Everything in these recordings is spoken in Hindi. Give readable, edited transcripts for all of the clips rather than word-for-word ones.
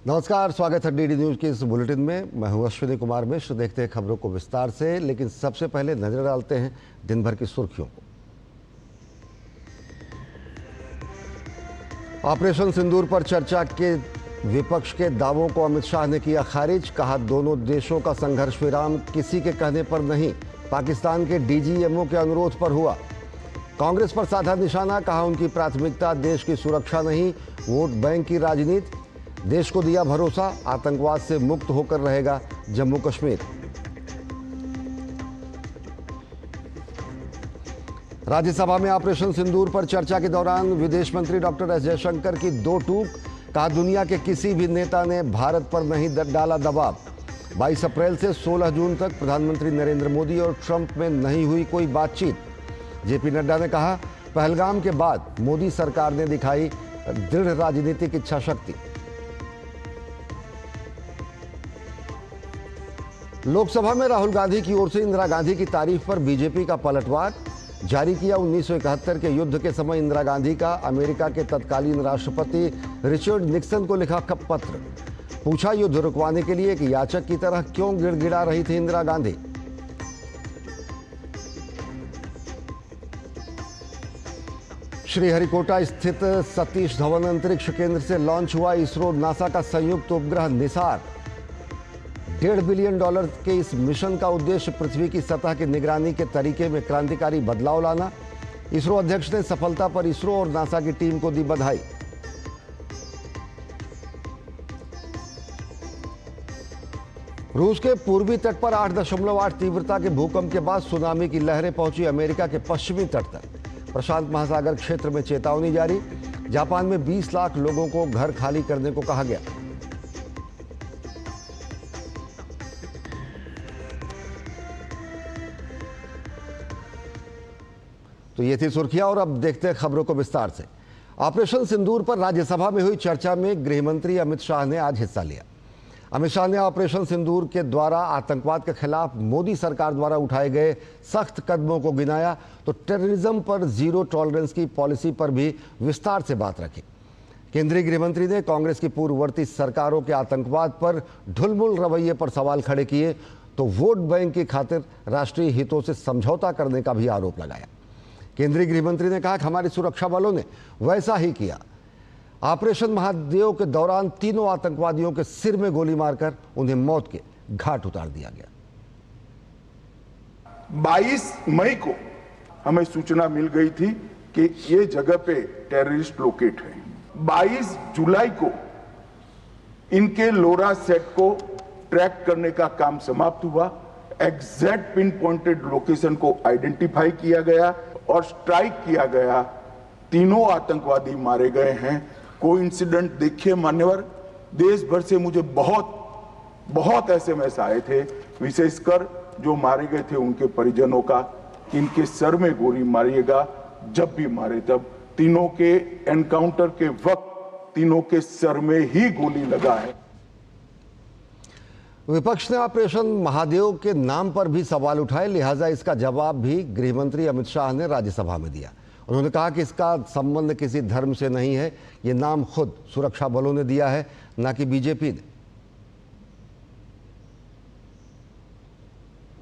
नमस्कार, स्वागत है डीडी न्यूज के इस बुलेटिन में। मैं हूं अश्विनी कुमार मिश्र। देखते हैं खबरों को विस्तार से, लेकिन सबसे पहले नजर डालते हैं दिन भर की सुर्खियों को। ऑपरेशन सिंदूर पर चर्चा के विपक्ष के दावों को अमित शाह ने किया खारिज। कहा, दोनों देशों का संघर्ष विराम किसी के कहने पर नहीं, पाकिस्तान के डीजीएमओ के अनुरोध पर हुआ। कांग्रेस पर साधा निशाना। कहा, उनकी प्राथमिकता देश की सुरक्षा नहीं, वोट बैंक की राजनीति। देश को दिया भरोसा, आतंकवाद से मुक्त होकर रहेगा जम्मू कश्मीर। राज्यसभा में ऑपरेशन सिंदूर पर चर्चा के दौरान विदेश मंत्री डॉक्टर एस जयशंकर की दो टूक। कहा, दुनिया के किसी भी नेता ने भारत पर नहीं डाला दबाव। 22 अप्रैल से 16 जून तक प्रधानमंत्री नरेंद्र मोदी और ट्रंप में नहीं हुई कोई बातचीत। जेपी नड्डा ने कहा, पहलगाम के बाद मोदी सरकार ने दिखाई दृढ़ राजनीतिक इच्छा शक्ति। लोकसभा में राहुल गांधी की ओर से इंदिरा गांधी की तारीफ पर बीजेपी का पलटवार। जारी किया 1971 के युद्ध के समय इंदिरा गांधी का अमेरिका के तत्कालीन राष्ट्रपति रिचर्ड निक्सन को लिखा पत्र। पूछा, युद्ध रुकवाने के लिए एक याचक की तरह क्यों गिड़गिड़ा रही थी इंदिरा गांधी। श्रीहरिकोटा स्थित सतीश धवन अंतरिक्ष केंद्र से लॉन्च हुआ इसरो नासा का संयुक्त उपग्रह निसार। $1.5 बिलियन के इस मिशन का उद्देश्य पृथ्वी की सतह की निगरानी के तरीके में क्रांतिकारी बदलाव लाना। इसरो अध्यक्ष ने सफलता पर इसरो और नासा की टीम को दी बधाई। रूस के पूर्वी तट पर 8.8 तीव्रता के भूकंप के बाद सुनामी की लहरें पहुंची अमेरिका के पश्चिमी तट तक। प्रशांत महासागर क्षेत्र में चेतावनी जारी। जापान में 20 लाख लोगों को घर खाली करने को कहा गया। तो ये थी सुर्खियां, और अब देखते हैं खबरों को विस्तार से। ऑपरेशन सिंदूर पर राज्यसभा में हुई चर्चा में गृहमंत्री अमित शाह ने आज हिस्सा लिया। अमित शाह ने ऑपरेशन सिंदूर के द्वारा आतंकवाद के खिलाफ मोदी सरकार द्वारा उठाए गए सख्त कदमों को गिनाया, तो टेररिज्म पर जीरो टॉलरेंस की पॉलिसी पर भी विस्तार से बात रखी। केंद्रीय गृहमंत्री ने कांग्रेस की पूर्ववर्ती सरकारों के आतंकवाद पर ढुलमुल रवैये पर सवाल खड़े किए, तो वोट बैंक की खातिर राष्ट्रीय हितों से समझौता करने का भी आरोप लगाया। केंद्रीय गृहमंत्री ने कहा कि हमारे सुरक्षा बलों ने वैसा ही किया। ऑपरेशन महादेव के दौरान तीनों आतंकवादियों के सिर में गोली मारकर उन्हें मौत के घाट उतार दिया गया। 22 मई को हमें सूचना मिल गई थी कि ये जगह पे टेररिस्ट लोकेट है। 22 जुलाई को इनके लोरा सेट को ट्रैक करने का काम समाप्त हुआ। एग्जैक्ट पिन पॉइंटेड लोकेशन को आइडेंटिफाई किया गया और स्ट्राइक किया गया। तीनों आतंकवादी मारे गए हैं। कोइंसिडेंट देखिए मान्यवर, देश भर से मुझे बहुत एसएमएस आए थे, विशेषकर जो मारे गए थे उनके परिजनों का, इनके सर में गोली मारिएगा, जब भी मारे तब। तीनों के एनकाउंटर के वक्त तीनों के सर में ही गोली लगा है। विपक्ष ने ऑपरेशन महादेव के नाम पर भी सवाल उठाए, लिहाजा इसका जवाब भी गृहमंत्री अमित शाह ने राज्यसभा में दिया। उन्होंने कहा कि इसका संबंध किसी धर्म से नहीं है, ये नाम खुद सुरक्षा बलों ने दिया है, ना कि बीजेपी ने।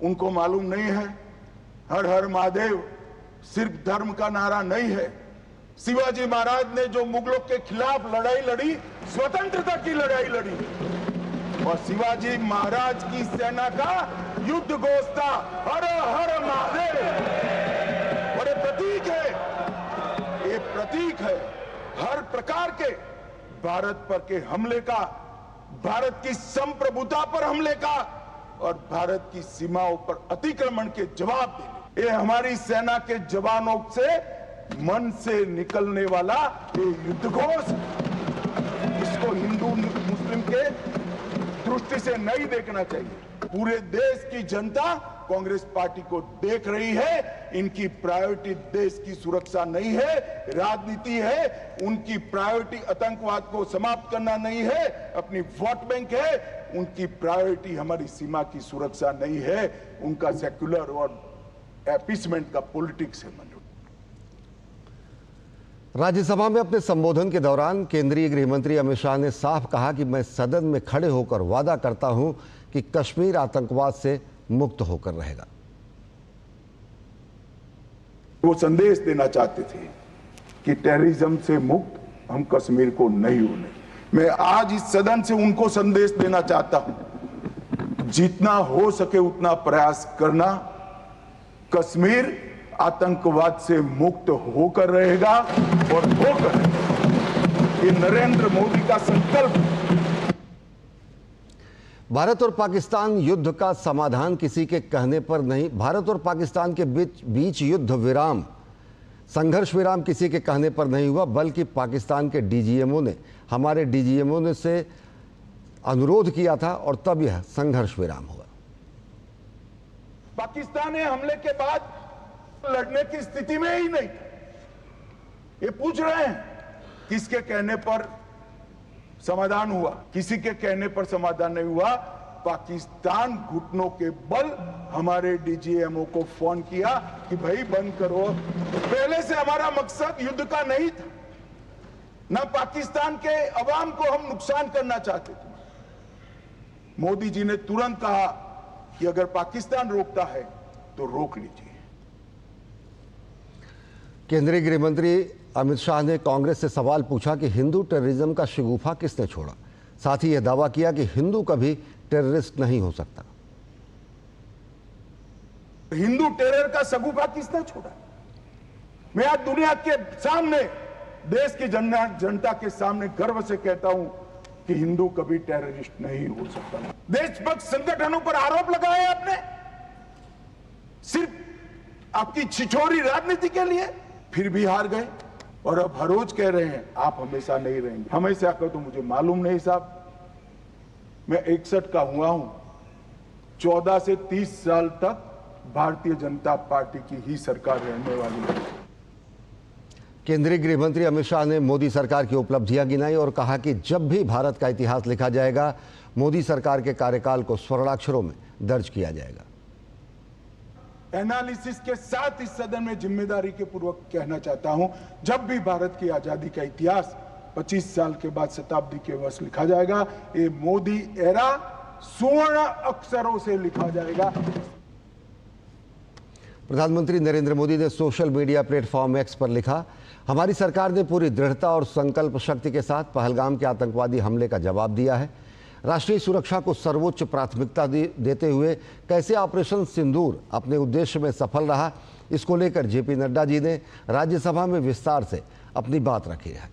उनको मालूम नहीं है, हर हर महादेव सिर्फ धर्म का नारा नहीं है। शिवाजी महाराज ने जो मुगलों के खिलाफ लड़ाई लड़ी, स्वतंत्रता की लड़ाई लड़ी, और शिवाजी महाराज की सेना का युद्ध घोष था हर हर महादेव। बड़े प्रतीक है, ये प्रतीक है हर प्रकार के भारत पर के हमले का, भारत की संप्रभुता पर हमले का और भारत की सीमाओं पर अतिक्रमण के जवाब देने। ये हमारी सेना के जवानों से मन से निकलने वाला ये युद्ध घोष, इसको हिंदू मुस्लिम के दृष्टि से नहीं देखना चाहिए। पूरे देश की जनता कांग्रेस पार्टी को देख रही है। इनकी प्रायोरिटी देश की सुरक्षा नहीं है, राजनीति है। उनकी प्रायोरिटी आतंकवाद को समाप्त करना नहीं है, अपनी वोट बैंक है। उनकी प्रायोरिटी हमारी सीमा की सुरक्षा नहीं है, उनका सेक्युलर और अपीसमेंट का पॉलिटिक्स है। राज्यसभा में अपने संबोधन के दौरान केंद्रीय गृह मंत्री अमित शाह ने साफ कहा कि मैं सदन में खड़े होकर वादा करता हूं कि कश्मीर आतंकवाद से मुक्त होकर रहेगा। वो संदेश देना चाहते थे कि टेररिज्म से मुक्त हम कश्मीर को नहीं होने। मैं आज इस सदन से उनको संदेश देना चाहता हूं, जितना हो सके उतना प्रयास करना। कश्मीर आतंकवाद से मुक्त होकर रहेगा और होकर ये नरेंद्र मोदी का संकल्प। भारत और पाकिस्तान युद्ध का समाधान किसी के कहने पर नहीं, भारत और पाकिस्तान के बीच युद्ध विराम, संघर्ष विराम किसी के कहने पर नहीं हुआ, बल्कि पाकिस्तान के डीजीएमओ ने, हमारे डीजीएमओ ने से अनुरोध किया था और तब यह संघर्ष विराम हुआ। पाकिस्तान ने हमले के बाद लड़ने की स्थिति में ही नहीं। ये पूछ रहे हैं किसके कहने पर समाधान हुआ? किसी के कहने पर समाधान नहीं हुआ। पाकिस्तान घुटनों के बल हमारे डीजीएमओ को फोन किया कि भाई बंद करो। पहले से हमारा मकसद युद्ध का नहीं था, ना पाकिस्तान के अवाम को हम नुकसान करना चाहते थे। मोदी जी ने तुरंत कहा कि अगर पाकिस्तान रोकता है तो रोक लीजिए। केंद्रीय गृह मंत्री अमित शाह ने कांग्रेस से सवाल पूछा कि हिंदू टेररिज्म का शगुफा किसने छोड़ा। साथ ही यह दावा किया कि हिंदू कभी टेररिस्ट नहीं हो सकता। हिंदू टेरर का शगुफा किसने छोड़ा? मैं आज दुनिया के सामने, देश की जनता के सामने गर्व से कहता हूं कि हिंदू कभी टेररिस्ट नहीं हो सकता। देशभक्त संगठनों पर आरोप लगाए आपने सिर्फ आपकी छिछोरी राजनीति के लिए, फिर भी हार गए और अब हर रोज कह रहे हैं आप हमेशा नहीं रहेंगे। हमेशा का तो मुझे मालूम नहीं साहब। मैं 61 का हुआ हूं, 14 से 30 साल तक भारतीय जनता पार्टी की ही सरकार रहने वाली है। केंद्रीय गृह मंत्री अमित शाह ने मोदी सरकार की उपलब्धियां गिनाई और कहा कि जब भी भारत का इतिहास लिखा जाएगा, मोदी सरकार के कार्यकाल को स्वर्णाक्षरों में दर्ज किया जाएगा। एनालिसिस के साथ इस सदन में जिम्मेदारी के पूर्वक कहना चाहता हूं, जब भी भारत की आजादी का इतिहास 25 साल के बाद शताब्दी के वर्ष लिखा जाएगा, ये मोदी एरा स्वर्ण अक्षरों से लिखा जाएगा। प्रधानमंत्री नरेंद्र मोदी ने सोशल मीडिया प्लेटफॉर्म एक्स पर लिखा, हमारी सरकार ने पूरी दृढ़ता और संकल्प शक्ति के साथ पहलगाम के आतंकवादी हमले का जवाब दिया है। राष्ट्रीय सुरक्षा को सर्वोच्च प्राथमिकता देते हुए कैसे ऑपरेशन सिंदूर अपने उद्देश्य में सफल रहा, इसको लेकर जेपी नड्डा जी ने राज्यसभा में विस्तार से अपनी बात रखी है।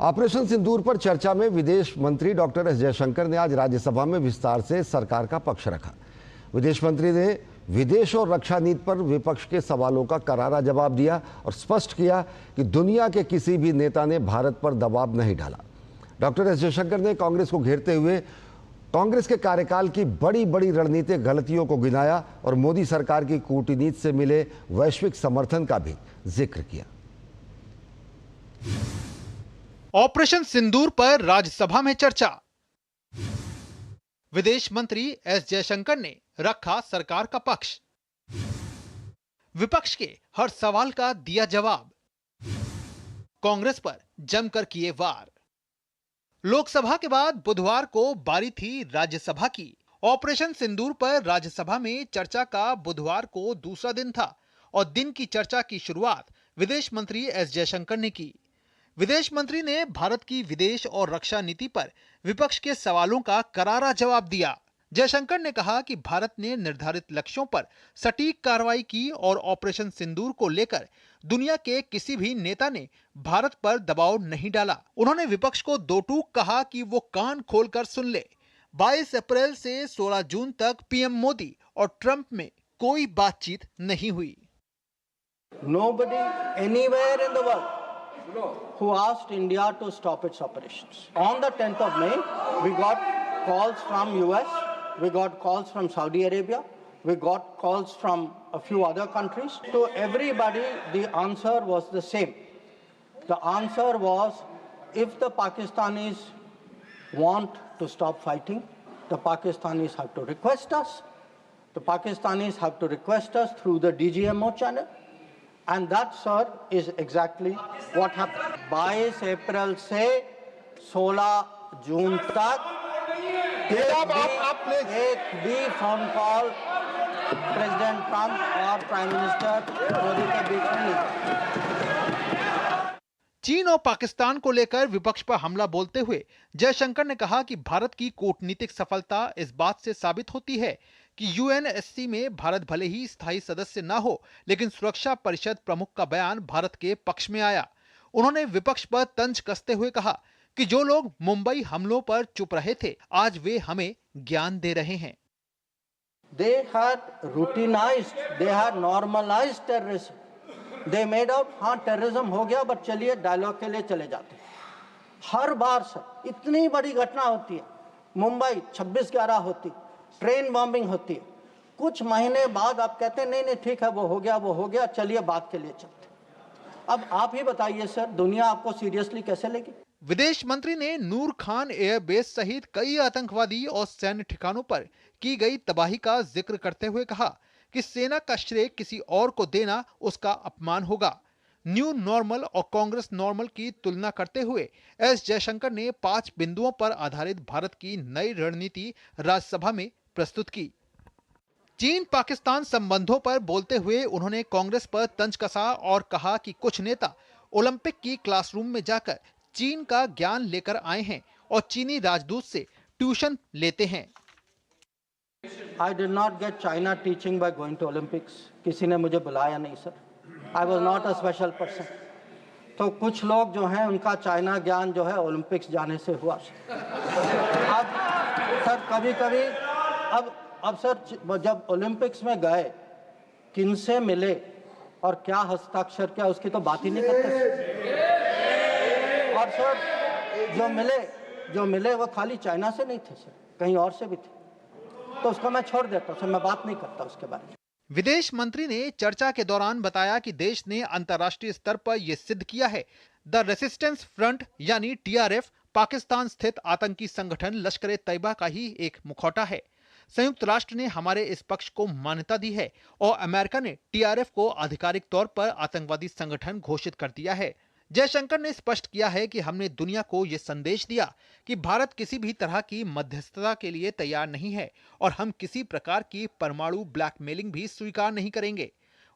ऑपरेशन सिंदूर पर चर्चा में विदेश मंत्री डॉक्टर एस जयशंकर ने आज राज्यसभा में विस्तार से सरकार का पक्ष रखा। विदेश मंत्री ने विदेश और रक्षा नीति पर विपक्ष के सवालों का करारा जवाब दिया और स्पष्ट किया कि दुनिया के किसी भी नेता ने भारत पर दबाव नहीं डाला। डॉक्टर एस जयशंकर ने कांग्रेस को घेरते हुए कांग्रेस के कार्यकाल की बड़ी बड़ी रणनीतिक गलतियों को गिनाया और मोदी सरकार की कूटनीति से मिले वैश्विक समर्थन का भी जिक्र किया। ऑपरेशन सिंदूर पर राज्यसभा में चर्चा। विदेश मंत्री एस जयशंकर ने रखा सरकार का पक्ष, विपक्ष के हर सवाल का दिया जवाब, कांग्रेस पर जमकर किए वार। लोकसभा के बाद बुधवार को बारी थी राज्यसभा की। ऑपरेशन सिंदूर पर राज्यसभा में चर्चा का बुधवार को दूसरा दिन था और दिन की चर्चा की शुरुआत विदेश मंत्री एस जयशंकर ने की। विदेश मंत्री ने भारत की विदेश और रक्षा नीति पर विपक्ष के सवालों का करारा जवाब दिया। जयशंकर ने कहा कि भारत ने निर्धारित लक्ष्यों पर सटीक कार्रवाई की और ऑपरेशन सिंदूर को लेकर दुनिया के किसी भी नेता ने भारत पर दबाव नहीं डाला। उन्होंने विपक्ष को दो टूक कहा कि वो कान खोलकर सुन ले। 22 अप्रैल से 16 जून तक पीएम मोदी और ट्रंप में कोई बातचीत नहीं हुई। Nobody anywhere in the world who asked India to stop its operations. On the 10th of May, we got calls from US, we got calls from Saudi Arabia, we got calls from a few other countries. To everybody, the answer was the same. The answer was, if the Pakistanis want to stop fighting, the Pakistanis have to request us. The Pakistanis have to request us through the DGMO channel. And that, sir, is exactly what happened. 22 अप्रैल से 16 जून तक एक भी फोन कॉल प्रेसिडेंट ट्रंप और प्राइम मिनिस्टर मोदी के बीच में नहीं। चीन और पाकिस्तान को लेकर विपक्ष पर हमला बोलते हुए जयशंकर ने कहा कि भारत की कूटनीतिक सफलता इस बात से साबित होती है कि यूएनएससी में भारत भले ही स्थायी सदस्य ना हो, लेकिन सुरक्षा परिषद प्रमुख का बयान भारत के पक्ष में आया। उन्होंने विपक्ष पर तंज कसते हुए कहा कि जो लोग मुंबई हमलों पर चुप रहे थे, आज वे हमें ज्ञान दे रहे हैं। They had routinized, they had normalized terrorism. They made out, हाँ टेररिज्म हो गया, बट चलिए डायलॉग के लिए चले जाते हैं। हर बार सर इतनी बड़ी घटना होती है, मुंबई 26/11 होती, ट्रेन बॉम्बिंग होती है, कुछ महीने बाद आप कहते हैं नहीं नहीं ठीक है वो हो गया, चलिए बात के लिए चलते। अब आप ही बताइए सर, दुनिया आपको सीरियसली कैसे लेगी? विदेश मंत्री ने नूर खान एयरबेस सहित कई आतंकवादी और सैन्य ठिकानों पर की गई तबाही का जिक्र करते हुए कहा कि सेना का श्रेय किसी और को देना उसका अपमान होगा। न्यू नॉर्मल और कांग्रेस नॉर्मल की तुलना करते हुए एस जयशंकर ने 5 बिंदुओं पर आधारित भारत की नई रणनीति राज्यसभा में प्रस्तुत की। चीन पाकिस्तान संबंधों पर बोलते हुए उन्होंने कांग्रेस पर तंज कसा और कहा कि कुछ नेता ओलंपिक की क्लासरूम में जाकर चीन का ज्ञान लेकर आए हैं और चीनी राजदूत से ट्यूशन लेते हैं। I did not get China teaching by going to Olympics. किसी ने मुझे बुलाया नहीं sir. I was not a special person. तो कुछ लोग जो हैं उनका चाइना ज्ञान जो है ओलंपिक्स जाने से हुआ। अब सर कभी-कभी अब सर जब ओलंपिक्स में गए किनसे मिले और क्या हस्ताक्षर किया उसकी तो बात ही नहीं करते। और सर जो मिले वो खाली चाइना से नहीं थे सर, कहीं और से भी थे, तो उसको मैं छोड़ देता हूँ, मैं बात नहीं करता उसके बारे में। विदेश मंत्री ने चर्चा के दौरान बताया कि देश ने अंतर्राष्ट्रीय स्तर पर यह सिद्ध किया है द रेसिस्टेंस फ्रंट यानी टीआरएफ पाकिस्तान स्थित आतंकी संगठन लश्कर ए तैयबा का ही एक मुखौटा है। संयुक्त राष्ट्र ने हमारे इस पक्ष को मान्यता दी है और अमेरिका ने टीआरएफ को आधिकारिक तौर पर आतंकवादी संगठन घोषित कर दिया है। जयशंकर ने स्पष्ट किया है कि हमने दुनिया को यह संदेश दिया कि भारत किसी भी तरह की मध्यस्थता के लिए तैयार नहीं है और हम किसी प्रकार की परमाणु ब्लैकमेलिंग भी स्वीकार नहीं करेंगे।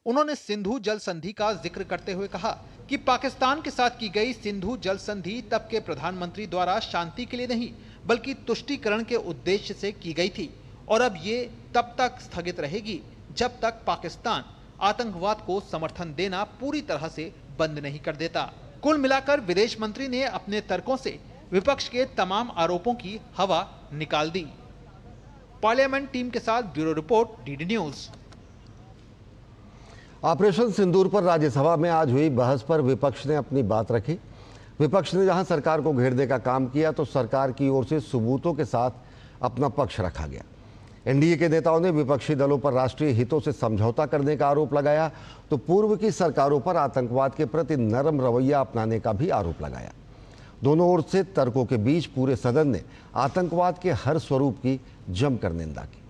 उन्होंने सिंधु जल संधि का जिक्र करते हुए कहा कि पाकिस्तान के साथ की गई सिंधु जल संधि तब के प्रधानमंत्री द्वारा शांति के लिए नहीं बल्कि तुष्टीकरण के उद्देश्य से की गई थी और अब ये तब तक स्थगित रहेगी जब तक पाकिस्तान आतंकवाद को समर्थन देना पूरी तरह से बंद नहीं कर देता। कुल मिलाकर विदेश मंत्री ने अपने तर्कों से विपक्ष के तमाम आरोपों की हवा निकाल दी। पार्लियामेंट टीम के साथ bureau report, DD news. Operation Sindoor पर राज्यसभा में आज हुई बहस पर विपक्ष ने अपनी बात रखी। विपक्ष ने जहां सरकार को घेरने का काम किया तो सरकार की ओर से सबूतों के साथ अपना पक्ष रखा गया। एनडीए के नेताओं ने विपक्षी दलों पर राष्ट्रीय हितों से समझौता करने का आरोप लगाया तो पूर्व की सरकारों पर आतंकवाद के प्रति नरम रवैया अपनाने का भी आरोप लगाया। दोनों ओर से तर्कों के बीच पूरे सदन ने आतंकवाद के हर स्वरूप की जमकर निंदा की।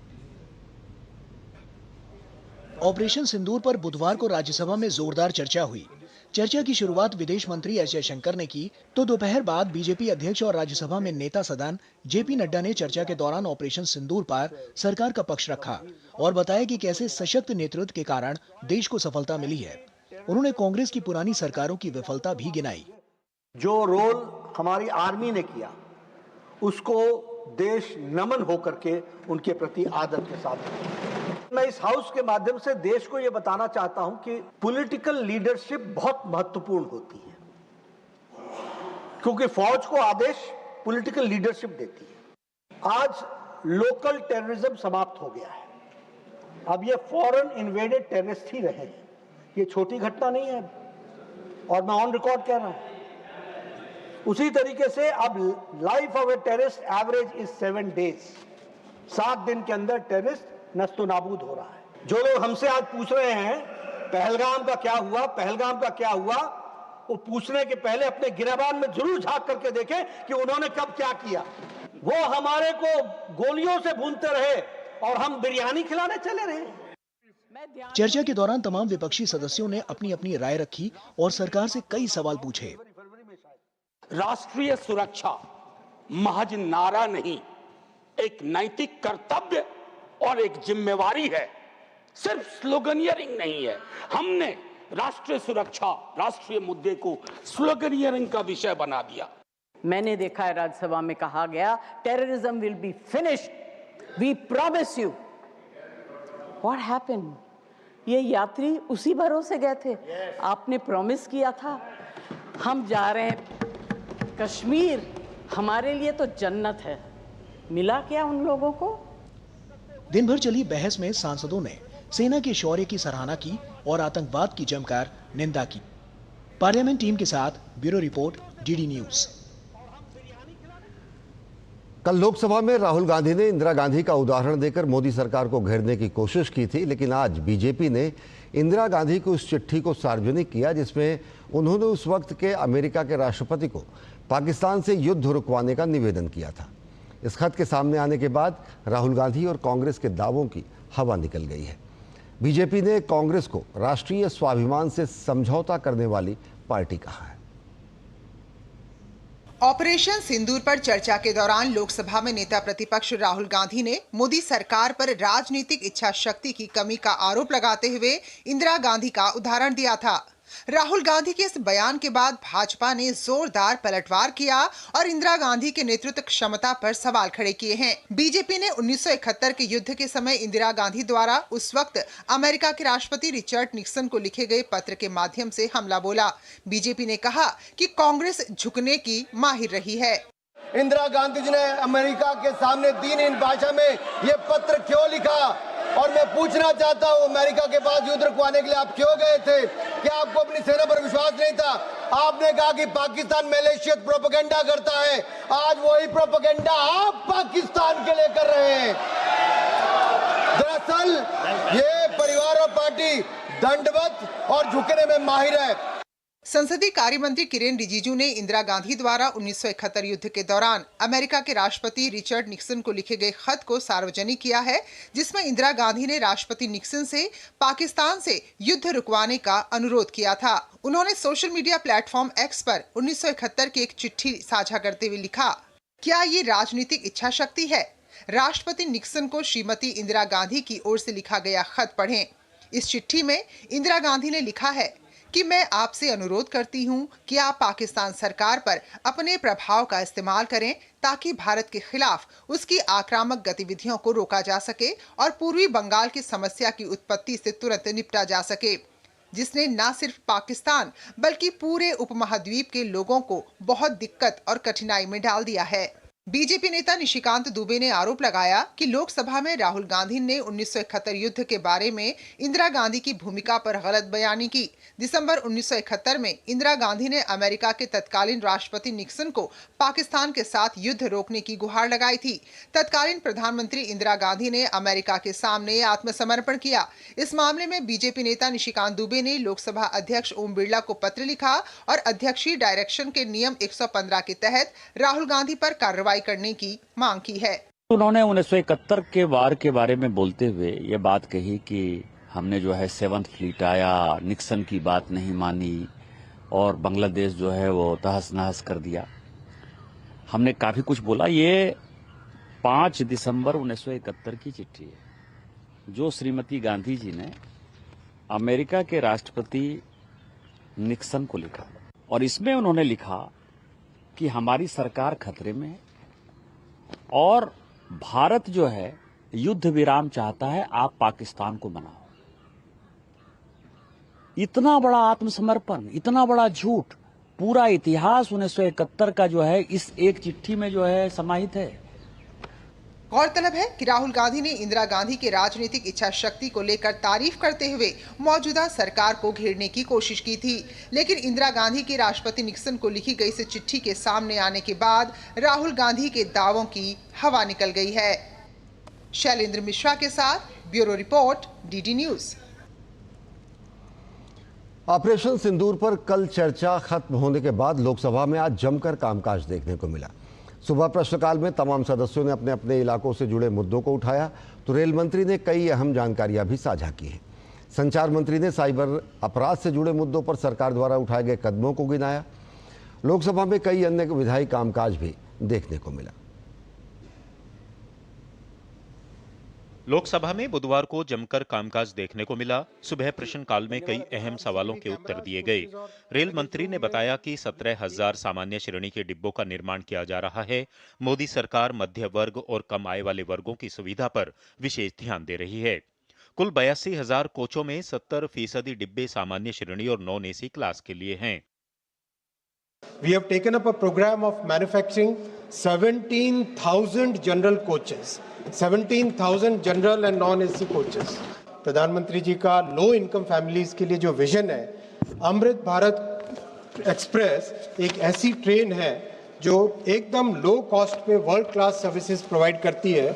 ऑपरेशन सिंदूर पर बुधवार को राज्यसभा में जोरदार चर्चा हुई। चर्चा की शुरुआत विदेश मंत्री एस जयशंकर ने की तो दोपहर बाद बीजेपी अध्यक्ष और राज्यसभा में नेता सदन जेपी नड्डा ने चर्चा के दौरान ऑपरेशन सिंदूर पर सरकार का पक्ष रखा और बताया कि कैसे सशक्त नेतृत्व के कारण देश को सफलता मिली है। उन्होंने कांग्रेस की पुरानी सरकारों की विफलता भी गिनाई। जो रोल हमारी आर्मी ने किया उसको देश नमन होकर के उनके प्रति आदर के साथ मैं इस हाउस के माध्यम से देश को यह बताना चाहता हूं कि पॉलिटिकल लीडरशिप बहुत महत्वपूर्ण होती है, क्योंकि फौज को आदेश पॉलिटिकल लीडरशिप देती है। आज लोकल टेररिज्म समाप्त हो गया है, अब ये फॉरेन इन्वेडेड टेररिस्ट ही रहे हैं। ये छोटी घटना नहीं है और मैं ऑन रिकॉर्ड कह रहा हूं। उसी तरीके से अब life of a terrorist average is 7 days। 7 दिन के अंदर टेररिस्ट नस्तो नाबूद हो रहा है। जो लोग हमसे आज पूछ रहे हैं पहलगाम का क्या हुआ, पहलगाम का क्या हुआ, वो पूछने के पहले अपने गिरबान में जरूर झांक करके देखें कि उन्होंने कब क्या किया। वो हमारे को गोलियों से भूनते रहे और हम बिरयानी खिलाने चले रहे। चर्चा के दौरान तमाम विपक्षी सदस्यों ने अपनी अपनी राय रखी और सरकार से कई सवाल पूछे। राष्ट्रीय सुरक्षा महज नारा नहीं, एक नैतिक कर्तव्य और एक जिम्मेवारी है, सिर्फ स्लोगनियरिंग नहीं है। हमने राष्ट्रीय सुरक्षा, राष्ट्रीय मुद्दे को स्लोगनियरिंग का विषय बना दिया। मैंने देखा है राज्यसभा में कहा गया terrorism will be finished, we promise you. What happened? ये यात्री उसी भरोसे गए थे, आपने प्रॉमिस किया था। हम जा रहे हैं कश्मीर, हमारे लिए तो जन्नत है, मिला क्या उन लोगों को? दिन भर चली बहस में सांसदों ने सेना के शौर्य की सराहना की और आतंकवाद की जमकर निंदा की। पार्लियामेंट टीम के साथ ब्यूरो रिपोर्ट, डीडी न्यूज। कल लोकसभा में राहुल गांधी ने इंदिरा गांधी का उदाहरण देकर मोदी सरकार को घेरने की कोशिश की थी, लेकिन आज बीजेपी ने इंदिरा गांधी की उस चिट्ठी को सार्वजनिक किया जिसमें उन्होंने उस वक्त के अमेरिका के राष्ट्रपति को पाकिस्तान से युद्ध रुकवाने का निवेदन किया था। इस खत के सामने आने के बाद राहुल गांधी और कांग्रेस के दावों की हवा निकल गई है। बीजेपी ने कांग्रेस को राष्ट्रीय स्वाभिमान से समझौता करने वाली पार्टी कहा है। ऑपरेशन सिंदूर पर चर्चा के दौरान लोकसभा में नेता प्रतिपक्ष राहुल गांधी ने मोदी सरकार पर राजनीतिक इच्छा शक्ति की कमी का आरोप लगाते हुए इंदिरा गांधी का उदाहरण दिया था। राहुल गांधी के इस बयान के बाद भाजपा ने जोरदार पलटवार किया और इंदिरा गांधी के नेतृत्व क्षमता पर सवाल खड़े किए हैं। बीजेपी ने 1971 के युद्ध के समय इंदिरा गांधी द्वारा उस वक्त अमेरिका के राष्ट्रपति रिचर्ड निक्सन को लिखे गए पत्र के माध्यम से हमला बोला। बीजेपी ने कहा कि कांग्रेस झुकने की माहिर रही है। इंदिरा गांधी जी ने अमेरिका के सामने दीनहीन भाषा में ये पत्र क्यों लिखा? और मैं पूछना चाहता हूं, अमेरिका के पास युद्ध रुकवाने के लिए आप क्यों गए थे? क्या आपको अपनी सेना पर विश्वास नहीं था? आपने कहा कि पाकिस्तान मैलेशियस प्रोपेगेंडा करता है। आज वही प्रोपेगेंडा आप पाकिस्तान के लिए कर रहे हैं। दरअसल ये परिवार और पार्टी दंडवत और झुकने में माहिर है। संसदीय कार्य मंत्री किरेन रिजिजू ने इंदिरा गांधी द्वारा 1971 युद्ध के दौरान अमेरिका के राष्ट्रपति रिचर्ड निक्सन को लिखे गए खत को सार्वजनिक किया है, जिसमें इंदिरा गांधी ने राष्ट्रपति निक्सन से पाकिस्तान से युद्ध रुकवाने का अनुरोध किया था। उन्होंने सोशल मीडिया प्लेटफॉर्म एक्स पर 1971 की एक चिट्ठी साझा करते हुए लिखा, क्या ये राजनीतिक इच्छा शक्ति है? राष्ट्रपति निक्सन को श्रीमती इंदिरा गांधी की ओर से लिखा गया खत पढ़ें। इस चिट्ठी में इंदिरा गांधी ने लिखा है कि मैं आपसे अनुरोध करती हूं कि आप पाकिस्तान सरकार पर अपने प्रभाव का इस्तेमाल करें ताकि भारत के खिलाफ उसकी आक्रामक गतिविधियों को रोका जा सके और पूर्वी बंगाल की समस्या की उत्पत्ति से तुरंत निपटा जा सके, जिसने न सिर्फ पाकिस्तान बल्कि पूरे उपमहाद्वीप के लोगों को बहुत दिक्कत और कठिनाई में डाल दिया है। बीजेपी नेता निशिकांत दुबे ने आरोप लगाया कि लोकसभा में राहुल गांधी ने 1971 युद्ध के बारे में इंदिरा गांधी की भूमिका पर गलत बयानी की। दिसंबर 1971 में इंदिरा गांधी ने अमेरिका के तत्कालीन राष्ट्रपति निक्सन को पाकिस्तान के साथ युद्ध रोकने की गुहार लगाई थी। तत्कालीन प्रधानमंत्री इंदिरा गांधी ने अमेरिका के सामने आत्मसमर्पण किया। इस मामले में बीजेपी नेता निशिकांत दुबे ने लोकसभा अध्यक्ष ओम बिरला को पत्र लिखा और अध्यक्षीय डायरेक्शन के नियम 115 के तहत राहुल गांधी पर कार्रवाई करने की मांग की है। उन्होंने 1971 के वार के बारे में बोलते हुए ये बात कही कि हमने जो है 7th फ्लीट आया, निक्सन की बात नहीं मानी और बांग्लादेश जो है वो तहस नहस कर दिया। हमने काफी कुछ बोला। ये 5 दिसंबर 1971 की चिट्ठी है जो श्रीमती गांधी जी ने अमेरिका के राष्ट्रपति निक्सन को लिखा और इसमें उन्होंने लिखा कि हमारी सरकार खतरे में है और भारत जो है युद्ध विराम चाहता है, आप पाकिस्तान को मनाओ। इतना बड़ा आत्मसमर्पण, इतना बड़ा झूठ, पूरा इतिहास 1971 का जो है इस एक चिट्ठी में जो है समाहित है। गौरतलब है कि राहुल गांधी ने इंदिरा गांधी की राजनीतिक इच्छा शक्ति को लेकर तारीफ करते हुए मौजूदा सरकार को घेरने की कोशिश की थी, लेकिन इंदिरा गांधी की राष्ट्रपति निक्सन को लिखी गई इस चिट्ठी के सामने आने के बाद राहुल गांधी के दावों की हवा निकल गई है। शैलेंद्र मिश्रा के साथ bureau report, DD news. Operation Sindoor पर कल चर्चा खत्म होने के बाद लोकसभा में आज जमकर कामकाज देखने को मिला। सुबह प्रश्नकाल में तमाम सदस्यों ने अपने अपने इलाकों से जुड़े मुद्दों को उठाया तो रेल मंत्री ने कई अहम जानकारियां भी साझा की हैं। संचार मंत्री ने साइबर अपराध से जुड़े मुद्दों पर सरकार द्वारा उठाए गए कदमों को गिनाया। लोकसभा में कई अन्य विधायी कामकाज भी देखने को मिला। लोकसभा में बुधवार को जमकर कामकाज देखने को मिला। सुबह प्रश्नकाल में कई अहम सवालों के उत्तर दिए गए। रेल मंत्री ने बताया कि 17,000 सामान्य श्रेणी के डिब्बों का निर्माण किया जा रहा है। मोदी सरकार मध्य वर्ग और कम आय वाले वर्गों की सुविधा पर विशेष ध्यान दे रही है। कुल 82,000 कोचों में 70% डिब्बे सामान्य श्रेणी और नॉन एसी क्लास के लिए हैं। We have taken up a program of manufacturing 17,000 general coaches, 17,000 general and non-AC coaches. प्रधानमंत्री जी का लो इनकम फैमिलीज के लिए जो विजन है, अमृत भारत एक्सप्रेस एक ऐसी ट्रेन है जो एकदम लो कॉस्ट पे वर्ल्ड क्लास सर्विसेज प्रोवाइड करती है।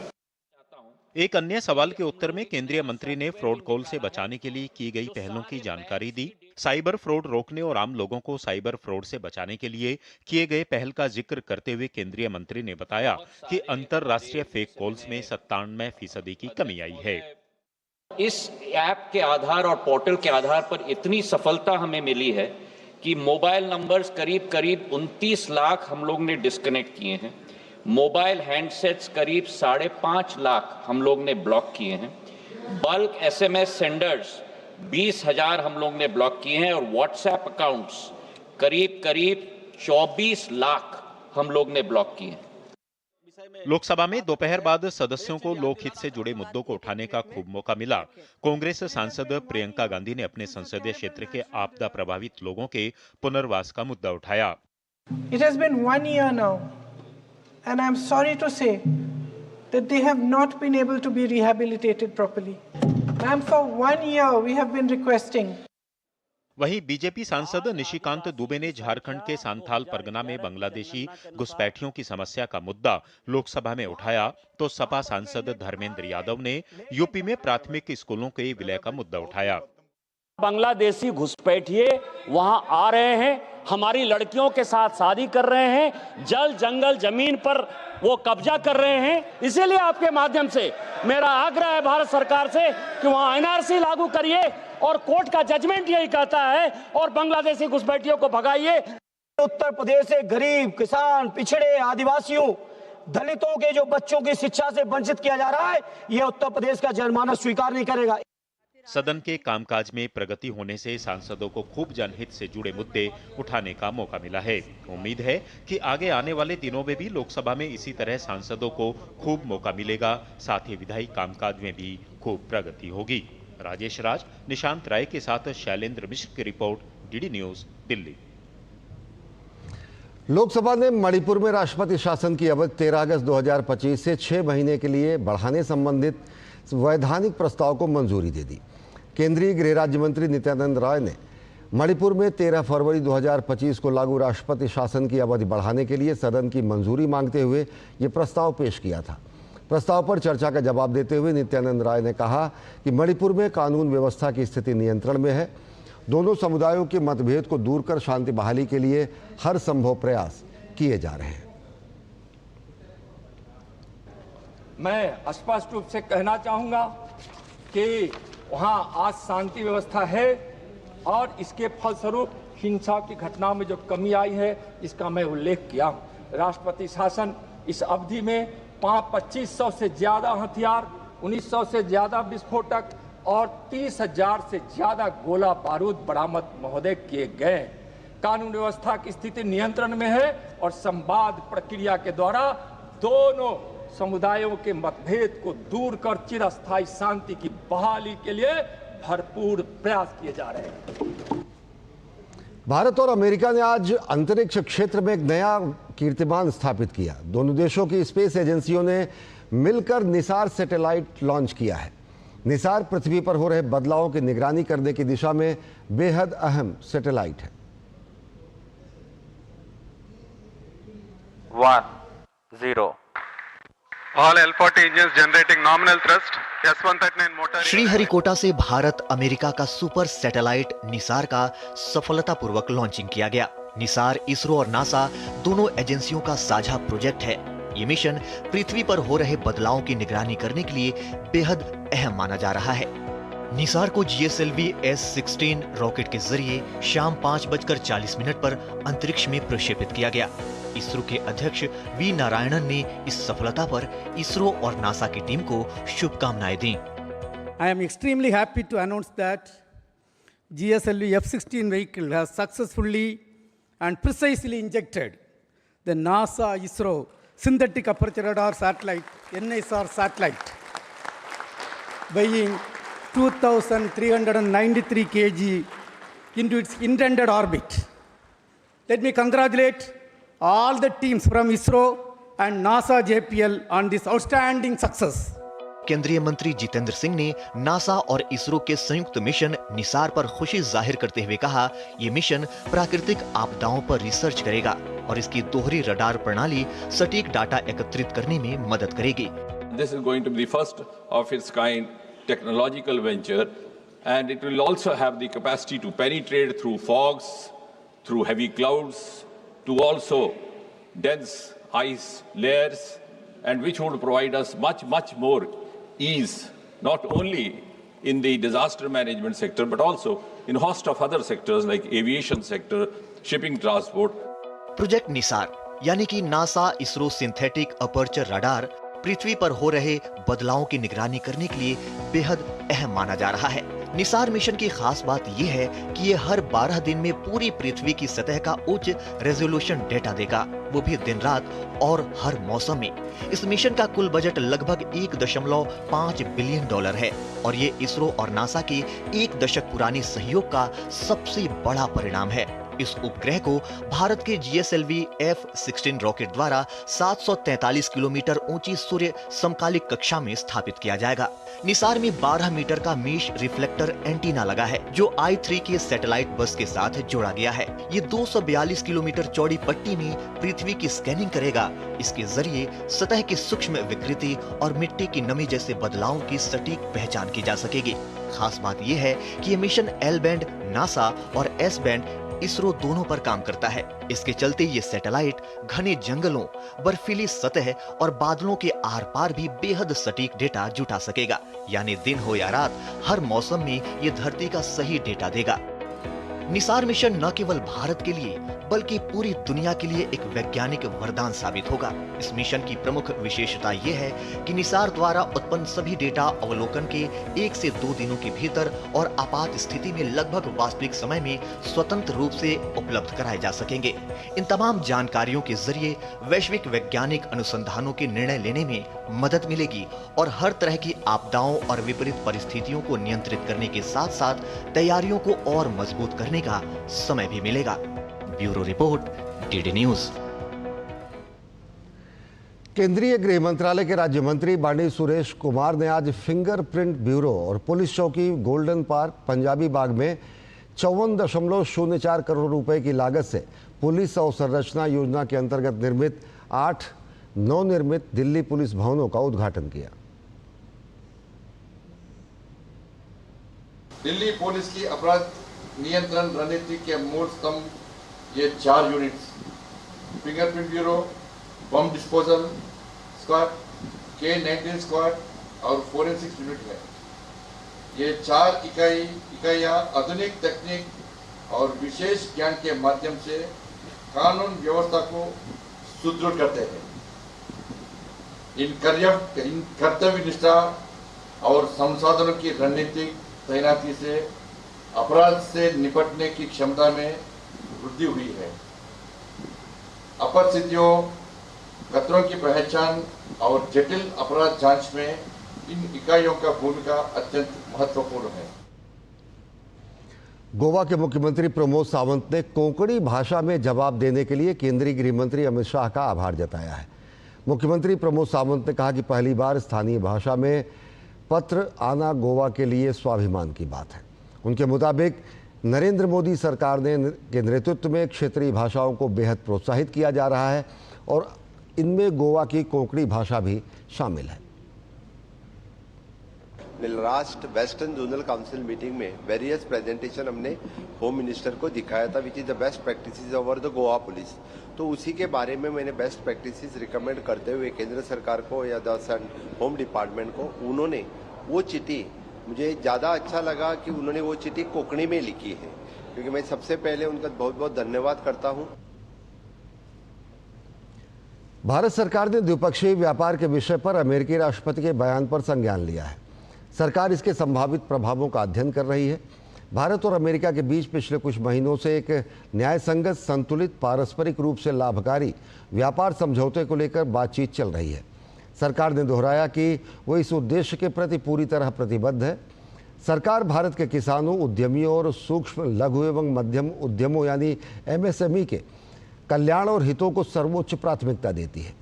एक अन्य सवाल के उत्तर में केंद्रीय मंत्री ने फ्रॉड कॉल से बचाने के लिए की गई पहलों की जानकारी दी। साइबर फ्रॉड रोकने और आम लोगों को साइबर फ्रॉड से बचाने के लिए किए गए पहल का जिक्र करते हुए केंद्रीय मंत्री ने बताया कि अंतरराष्ट्रीय फेक कॉल्स में 97% की कमी आई है। इस ऐप के आधार और पोर्टल के आधार पर इतनी सफलता हमें मिली है कि मोबाइल नंबर्स करीब 29 लाख हम लोग ने डिस्कनेक्ट किए हैं। मोबाइल हैंडसेट्स करीब 5.5 लाख हम लोग ने ब्लॉक किए हैं। बल्क एसएमएस सेंडर्स 20,000 हम लोग ने ब्लॉक किए हैं और व्हाट्सएप अकाउंट्स करीब 24 लाख हम लोग ने ब्लॉक किए हैं। लोकसभा में दोपहर बाद सदस्यों को लोकहित से जुड़े मुद्दों को उठाने का खूब मौका मिला। कांग्रेस सांसद प्रियंका गांधी ने अपने संसदीय क्षेत्र के आपदा प्रभावित लोगों के पुनर्वास का मुद्दा उठाया। It has been 1 year now, and I'm sorry to say that they have not been able to be rehabilitated properly. Ma'am, for 1 year we have been requesting. वहीं बीजेपी सांसद निशिकांत दुबे ने झारखंड के सांथाल परगना में बांग्लादेशी घुसपैठियों की समस्या का मुद्दा लोकसभा में उठाया तो सपा सांसद धर्मेंद्र यादव ने यूपी में प्राथमिक स्कूलों के विलय का मुद्दा उठाया। बांग्लादेशी घुसपैठिए वहां आ रहे हैं, हमारी लड़कियों के साथ शादी कर रहे हैं, जल जंगल जमीन पर वो कब्जा कर रहे हैं। इसीलिए आपके माध्यम से मेरा आग्रह है भारत सरकार से कि वहां एनआरसी लागू करिए और कोर्ट का जजमेंट यही कहता है और बांग्लादेशी घुसपैठियों को भगाइए। उत्तर प्रदेश से गरीब, किसान, पिछड़े, आदिवासियों, दलितों के जो बच्चों की शिक्षा से वंचित किया जा रहा है, यह उत्तर प्रदेश का जनमानस स्वीकार नहीं करेगा। सदन के कामकाज में प्रगति होने से सांसदों को खूब जनहित से जुड़े मुद्दे उठाने का मौका मिला है। उम्मीद है कि आगे आने वाले दिनों में भी लोकसभा में इसी तरह सांसदों को खूब मौका मिलेगा, साथ ही विधायी कामकाज में भी खूब प्रगति होगी। राजेश राज, निशांत राय के साथ शैलेंद्र मिश्र की report, DD news, Delhi. Lok Sabha ने मणिपुर में राष्ट्रपति शासन की अवधि 13 अगस्त 2025 से 6 महीने के लिए बढ़ाने संबंधित वैधानिक प्रस्ताव को मंजूरी दे दी। केंद्रीय गृह राज्य मंत्री नित्यानंद राय ने मणिपुर में 13 फरवरी 2025 को लागू राष्ट्रपति शासन की अवधि बढ़ाने के लिए सदन की मंजूरी मांगते हुए ये प्रस्ताव पेश किया था। प्रस्ताव पर चर्चा का जवाब देते हुए नित्यानंद राय ने कहा कि मणिपुर में कानून व्यवस्था की स्थिति नियंत्रण में है। दोनों समुदायों के मतभेद को दूर कर शांति बहाली के लिए हर संभव प्रयास किए जा रहे हैं। मैं स्पष्ट रूप से कहना चाहूंगा कि वहां आज शांति व्यवस्था है और इसके फलस्वरूप हिंसा की घटनाओं में जो कमी आई है इसका मैं उल्लेख किया हूं। राष्ट्रपति शासन इस अवधि में 2500 से ज्यादा हथियार, 1900 से ज्यादा विस्फोटक और 30,000 से ज्यादा गोला बारूद बरामद महोदय किए गए। कानून व्यवस्था की स्थिति नियंत्रण में है और संवाद प्रक्रिया के द्वारा दोनों समुदायों के मतभेद को दूर कर चिरस्थायी शांति की बहाली के लिए भरपूर प्रयास किए जा रहे हैं। भारत और अमेरिका ने आज अंतरिक्ष क्षेत्र में एक नया कीर्तिमान स्थापित किया। दोनों देशों की स्पेस एजेंसियों ने मिलकर निसार सैटेलाइट लॉन्च किया है। निसार पृथ्वी पर हो रहे बदलावों की निगरानी करने की दिशा में बेहद अहम सैटेलाइट है। 1 0 All L40 engines generating nominal thrust. S139 motor. Sriharikota से भारत अमेरिका का सुपर सैटेलाइट निसार का सफलतापूर्वक लॉन्चिंग किया गया। निसार, इसरो और नासा दोनों एजेंसियों का साझा प्रोजेक्ट है। ये मिशन पृथ्वी पर हो रहे बदलावों की निगरानी करने के लिए बेहद अहम माना जा रहा है। निसार को GSLV S-16 रॉकेट के जरिए शाम 5:40 पर अंतरिक्ष में प्रक्षेपित किया गया। इसरो के अध्यक्ष वी नारायणन ने इस सफलता पर इसरो और नासा की टीम को शुभकामनाएं दी। I am extremely happy to announce that GSLV F-16 vehicle has successfully and precisely injected the NASA ISRO synthetic aperture radar satellite (NISR) satellite, weighing 2,393 kg into its intended orbit. Let me congratulate all the teams from ISRO and NASA JPL on this outstanding success. केंद्रीय मंत्री जितेंद्र सिंह ने नासा और इसरो के संयुक्त मिशन निसार पर खुशी जाहिर करते हुए कहा, ये मिशन प्राकृतिक आपदाओं पर रिसर्च करेगा और इसकी दोहरी रडार प्रणाली सटीक डाटा एकत्रित करने में मदद करेगी। This is going to be the first of its kind technological venture, and it will also have the capacity to penetrate through fogs, through heavy clouds, to also dense ice layers, and which would provide us much more ease, not only in the disaster management sector, but also in a host of other sectors like aviation sector, shipping transport. Project NISAR यानी कि NASA ISRO synthetic aperture radar पृथ्वी पर हो रहे बदलावों की निगरानी करने के लिए बेहद अहम माना जा रहा है। निसार मिशन की खास बात यह है कि ये हर 12 दिन में पूरी पृथ्वी की सतह का उच्च रेजोल्यूशन डेटा देगा, वो भी दिन रात और हर मौसम में। इस मिशन का कुल बजट लगभग $1.5 बिलियन है और ये इसरो और नासा के 1 दशक पुरानी सहयोग का सबसे बड़ा परिणाम है। इस उपग्रह को भारत के GSLV F-16 रॉकेट द्वारा 743 किलोमीटर ऊंची सूर्य समकालिक कक्षा में स्थापित किया जाएगा। निसार में 12 मीटर का मीश रिफ्लेक्टर एंटीना लगा है, जो I-3 के सैटेलाइट बस के साथ जोड़ा गया है। ये 242 किलोमीटर चौड़ी पट्टी में पृथ्वी की स्कैनिंग करेगा। इसके जरिए सतह की सूक्ष्म विकृति और मिट्टी की नमी जैसे बदलावों की सटीक पहचान की जा सकेगी। खास बात यह है कि ये मिशन L बैंड नासा और S बैंड इसरो दोनों पर काम करता है। इसके चलते ये सैटेलाइट घने जंगलों, बर्फीली सतह और बादलों के आर पार भी बेहद सटीक डेटा जुटा सकेगा। यानी दिन हो या रात, हर मौसम में ये धरती का सही डेटा देगा। निसार मिशन न केवल भारत के लिए बल्कि पूरी दुनिया के लिए एक वैज्ञानिक वरदान साबित होगा। इस मिशन की प्रमुख विशेषता यह है कि निसार द्वारा उत्पन्न सभी डेटा अवलोकन के 1 से 2 दिनों के भीतर और आपात स्थिति में लगभग वास्तविक समय में स्वतंत्र रूप से उपलब्ध कराए जा सकेंगे। इन तमाम जानकारियों के जरिए वैश्विक वैज्ञानिक अनुसंधानों के निर्णय लेने में मदद मिलेगी और हर तरह की आपदाओं और विपरीत परिस्थितियों को नियंत्रित करने के साथ साथ तैयारियों को और मजबूत करने का समय भी मिलेगा। Bureau report, DD news. केंद्रीय गृह मंत्रालय के राज्य मंत्री बानी सुरेश कुमार ने आज फिंगरप्रिंट ब्यूरो और पुलिस चौकी गोल्डन पार्क पंजाबी बाग में 54.04 करोड़ रुपए की लागत से पुलिस अवसंरचना योजना के अंतर्गत निर्मित 8 नवनिर्मित दिल्ली पुलिस भवनों का उद्घाटन किया। दिल्ली पुलिस की अपराध नियंत्रण रणनीति के मूल स्तंभ ये 4 units fingerprint bureau, bomb disposal squad, K-19 squad और फोरेंसिक यूनिट है। ये 4 इकाइयां आधुनिक तकनीक और विशेष ज्ञान के माध्यम से कानून व्यवस्था को सुदृढ़ करते हैं। इन कर्तव्य निष्ठा और संसाधनों की रणनीतिक तैनाती से अपराध से निपटने की क्षमता में वृद्धि हुई है। अपरिस्थितियों, खतरों की पहचान और जटिल अपराध जांच में इन इकाइयों का भूमिका अत्यंत महत्वपूर्ण है। गोवा के मुख्यमंत्री प्रमोद सावंत ने कोंकणी भाषा में जवाब देने के लिए केंद्रीय गृह मंत्री अमित शाह का आभार जताया है। मुख्यमंत्री प्रमोद सावंत ने कहा कि पहली बार स्थानीय भाषा में पत्र आना गोवा के लिए स्वाभिमान की बात है। उनके मुताबिक नरेंद्र मोदी सरकार के नेतृत्व में क्षेत्रीय भाषाओं को बेहद प्रोत्साहित किया जा रहा है और इनमें गोवा की कोंकणी भाषा भी शामिल है। Last western zonal council meeting में वेरियस प्रेजेंटेशन हमने होम मिनिस्टर को दिखाया था, which is the best practices over the Goa police. तो उसी के बारे में मैंने बेस्ट प्रैक्टिसेस रिकमेंड करते हुए केंद्र सरकार को या द होम डिपार्टमेंट को, उन्होंने वो चिट्ठी, मुझे ज़्यादा अच्छा लगा कि उन्होंने वो चिट्ठी कोंकणी में लिखी है, क्योंकि मैं सबसे पहले उनका बहुत बहुत धन्यवाद करता हूँ। भारत सरकार ने द्विपक्षीय व्यापार के विषय पर अमेरिकी राष्ट्रपति के बयान पर संज्ञान लिया है। सरकार इसके संभावित प्रभावों का अध्ययन कर रही है। भारत और अमेरिका के बीच पिछले कुछ महीनों से एक न्यायसंगत, संतुलित, पारस्परिक रूप से लाभकारी व्यापार समझौते को लेकर बातचीत चल रही है। सरकार ने दोहराया कि वो इस उद्देश्य के प्रति पूरी तरह प्रतिबद्ध है। सरकार भारत के किसानों, उद्यमियों और सूक्ष्म, लघु एवं मध्यम उद्यमों यानी MSME के कल्याण और हितों को सर्वोच्च प्राथमिकता देती है।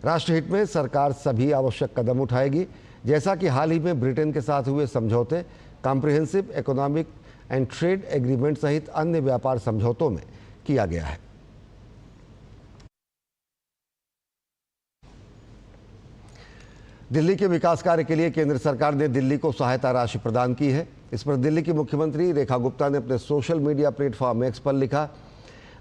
राष्ट्रहित में सरकार सभी आवश्यक कदम उठाएगी, जैसा कि हाल ही में ब्रिटेन के साथ हुए समझौते, comprehensive economic and trade agreement सहित अन्य व्यापार समझौतों में किया गया है। दिल्ली के विकास कार्य के लिए केंद्र सरकार ने दिल्ली को सहायता राशि प्रदान की है। इस पर दिल्ली की मुख्यमंत्री रेखा गुप्ता ने अपने सोशल मीडिया प्लेटफॉर्म एक्स पर लिखा,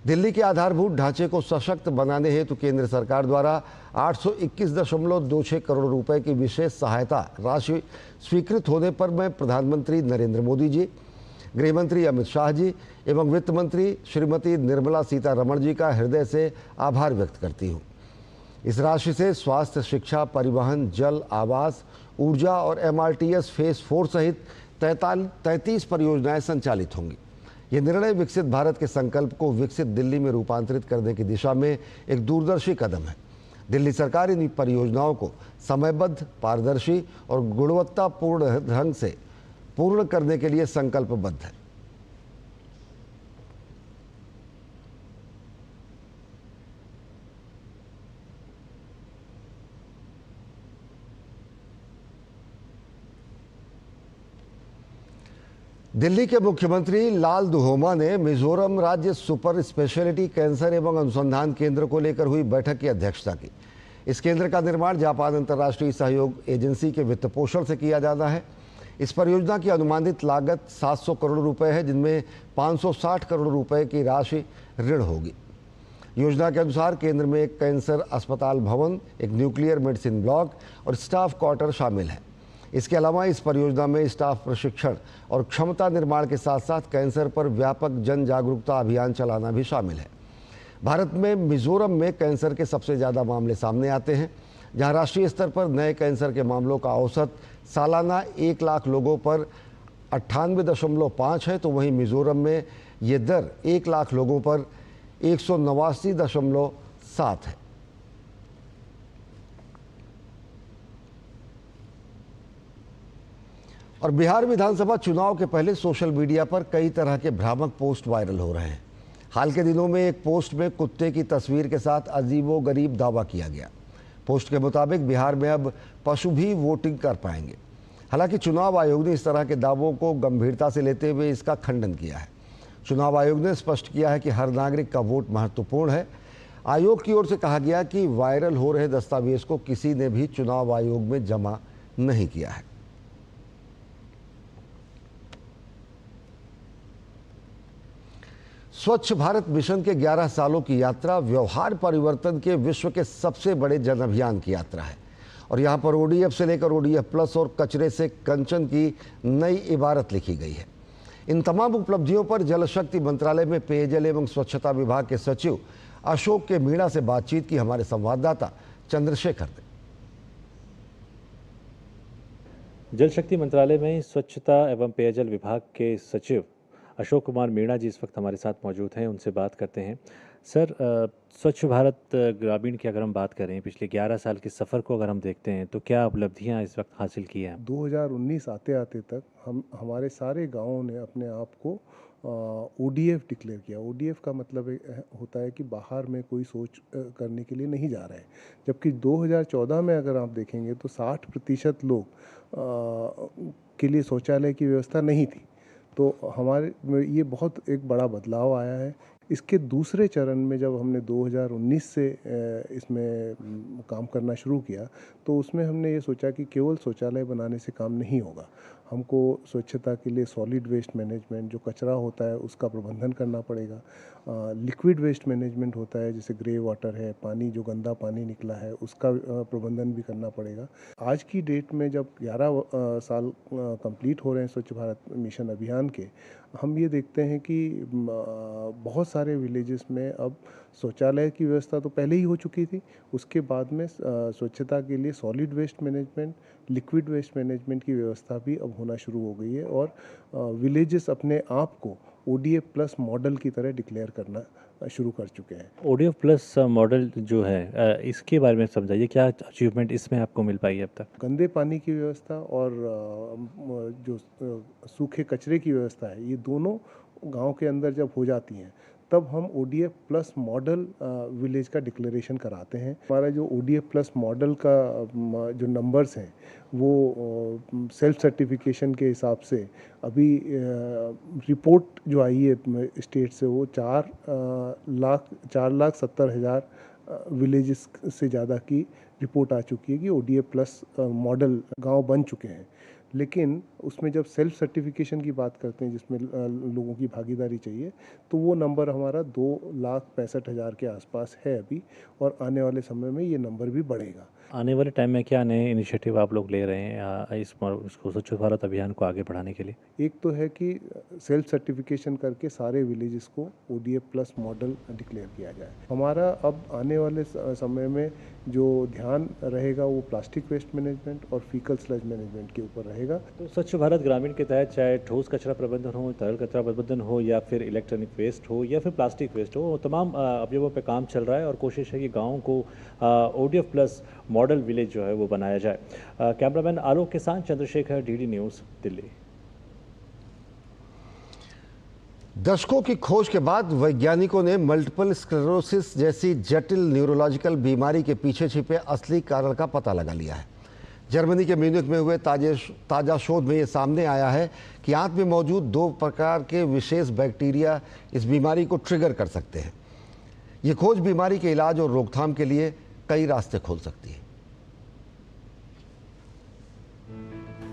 दिल्ली के आधारभूत ढांचे को सशक्त बनाने हेतु केंद्र सरकार द्वारा 821.26 करोड़ रुपए की विशेष सहायता राशि स्वीकृत होने पर मैं प्रधानमंत्री नरेंद्र मोदी जी, गृह मंत्री अमित शाह जी एवं वित्त मंत्री श्रीमती निर्मला सीतारमण जी का हृदय से आभार व्यक्त करती हूँ। इस राशि से स्वास्थ्य, शिक्षा, परिवहन, जल, आवास, ऊर्जा और MRTS फेज 4 सहित 33 परियोजनाएं संचालित होंगी। ये निर्णय विकसित भारत के संकल्प को विकसित दिल्ली में रूपांतरित करने की दिशा में एक दूरदर्शी कदम है। दिल्ली सरकार इन परियोजनाओं को समयबद्ध, पारदर्शी और गुणवत्तापूर्ण ढंग से पूर्ण करने के लिए संकल्पबद्ध है। दिल्ली के मुख्यमंत्री लाल दुहोमा ने मिजोरम राज्य सुपर स्पेशलिटी कैंसर एवं अनुसंधान केंद्र को लेकर हुई बैठक की अध्यक्षता की। इस केंद्र का निर्माण जापान अंतर्राष्ट्रीय सहयोग एजेंसी के वित्त पोषण से किया जाना है। इस परियोजना की अनुमानित लागत 700 करोड़ रुपए है, जिनमें 560 करोड़ रुपए की राशि ऋण होगी। योजना के अनुसार केंद्र में एक कैंसर अस्पताल भवन, एक न्यूक्लियर मेडिसिन ब्लॉक और स्टाफ क्वार्टर शामिल है। इसके अलावा इस परियोजना में स्टाफ प्रशिक्षण और क्षमता निर्माण के साथ साथ कैंसर पर व्यापक जन जागरूकता अभियान चलाना भी शामिल है। भारत में मिजोरम में कैंसर के सबसे ज़्यादा मामले सामने आते हैं, जहां राष्ट्रीय स्तर पर नए कैंसर के मामलों का औसत सालाना 1 लाख लोगों पर 98.5 है, तो वहीं मिजोरम में ये दर 1 लाख लोगों पर 189.7 है। और बिहार विधानसभा चुनाव के पहले सोशल मीडिया पर कई तरह के भ्रामक पोस्ट वायरल हो रहे हैं। हाल के दिनों में एक पोस्ट में कुत्ते की तस्वीर के साथ अजीबोगरीब दावा किया गया। पोस्ट के मुताबिक बिहार में अब पशु भी वोटिंग कर पाएंगे। हालांकि चुनाव आयोग ने इस तरह के दावों को गंभीरता से लेते हुए इसका खंडन किया है। चुनाव आयोग ने स्पष्ट किया है कि हर नागरिक का वोट महत्वपूर्ण है। आयोग की ओर से कहा गया कि वायरल हो रहे दस्तावेज को किसी ने भी चुनाव आयोग में जमा नहीं किया है। स्वच्छ भारत मिशन के 11 सालों की यात्रा व्यवहार परिवर्तन के विश्व के सबसे बड़े जन अभियान की यात्रा है और यहाँ पर ODF से लेकर ODF+ और कचरे से कंचन की नई इबारत लिखी गई है। इन तमाम उपलब्धियों पर जल शक्ति मंत्रालय में पेयजल एवं स्वच्छता विभाग के सचिव अशोक के मीणा से बातचीत की हमारे संवाददाता चंद्रशेखर ने। जल शक्ति मंत्रालय में स्वच्छता एवं पेयजल विभाग के सचिव अशोक कुमार मीणा जी इस वक्त हमारे साथ मौजूद हैं, उनसे बात करते हैं। सर, स्वच्छ भारत ग्रामीण की अगर हम बात करें, पिछले 11 साल के सफ़र को अगर हम देखते हैं तो क्या उपलब्धियां इस वक्त हासिल की हैं? 2019 आते आते तक हमारे सारे गांवों ने अपने आप को ODF डिक्लेयर किया। ODF का मतलब होता है कि बाहर में कोई सोच करने के लिए नहीं जा रहे हैं, जबकि 2014 में अगर आप देखेंगे तो 60% लोग के लिए शौचालय की व्यवस्था नहीं थी। तो हमारे ये बहुत एक बड़ा बदलाव आया है। इसके दूसरे चरण में जब हमने 2019 से इसमें काम करना शुरू किया तो उसमें हमने ये सोचा कि केवल शौचालय बनाने से काम नहीं होगा, हमको स्वच्छता के लिए सॉलिड वेस्ट मैनेजमेंट, जो कचरा होता है उसका प्रबंधन करना पड़ेगा, लिक्विड वेस्ट मैनेजमेंट होता है जैसे ग्रे वाटर है, पानी जो गंदा पानी निकला है उसका प्रबंधन भी करना पड़ेगा। आज की डेट में जब 11 साल कंप्लीट हो रहे हैं स्वच्छ भारत मिशन अभियान के, हम ये देखते हैं कि बहुत सारे विलेजेस में अब शौचालय की व्यवस्था तो पहले ही हो चुकी थी, उसके बाद में स्वच्छता के लिए solid waste management, liquid waste management की व्यवस्था भी अब होना शुरू हो गई है और विलेजेस अपने आप को ODF प्लस मॉडल की तरह डिक्लेयर करना शुरू कर चुके हैं। ODF प्लस मॉडल जो है इसके बारे में समझाइए, क्या अचीवमेंट इसमें आपको मिल पाई है अब तक? गंदे पानी की व्यवस्था और जो सूखे कचरे की व्यवस्था है, ये दोनों गांव के अंदर जब हो जाती हैं तब हम ODF प्लस मॉडल विलेज का डिक्लेरेशन कराते हैं। हमारा जो ODF प्लस मॉडल का जो नंबर्स हैं वो सेल्फ सर्टिफिकेशन के हिसाब से अभी रिपोर्ट जो आई है स्टेट से वो 4,70,000 विलेजेस से ज़्यादा की रिपोर्ट आ चुकी है कि ODF प्लस मॉडल गांव बन चुके हैं। लेकिन उसमें जब सेल्फ सर्टिफिकेशन की बात करते हैं जिसमें लोगों की भागीदारी चाहिए तो वो नंबर हमारा 2,65,000 के आसपास है अभी, और आने वाले समय में ये नंबर भी बढ़ेगा। आने वाले टाइम में क्या नए इनिशिएटिव आप लोग ले रहे हैं इसको स्वच्छ भारत अभियान को आगे बढ़ाने के लिए? एक तो है कि सेल्फ सर्टिफिकेशन करके सारे विलेजेस को ODF प्लस मॉडल डिक्लेयर किया जाए। हमारा अब आने वाले समय में जो ध्यान रहेगा वो प्लास्टिक वेस्ट मैनेजमेंट और फीकल स्लज मैनेजमेंट के ऊपर रहेगा। तो स्वच्छ भारत ग्रामीण के तहत चाहे ठोस कचरा प्रबंधन हो, तरल कचरा प्रबंधन हो या फिर इलेक्ट्रॉनिक वेस्ट हो या फिर प्लास्टिक वेस्ट हो, तमाम अवयवों पे काम चल रहा है और कोशिश है कि गाँव को ODF प्लस मॉडल विलेज जो है वो बनाया जाए। कैमरामैन आलोक के साथ चंद्रशेखर, DD न्यूज़, दिल्ली। दशकों की खोज के बाद वैज्ञानिकों ने मल्टीपल स्क्लेरोसिस जैसी जटिल न्यूरोलॉजिकल बीमारी के पीछे छिपे असली कारण का पता लगा लिया है। जर्मनी के म्यूनिख में हुए ताज़ा शोध में ये सामने आया है कि आंत में मौजूद 2 प्रकार के विशेष बैक्टीरिया इस बीमारी को ट्रिगर कर सकते हैं। ये खोज बीमारी के इलाज और रोकथाम के लिए कई रास्ते खोल सकती है।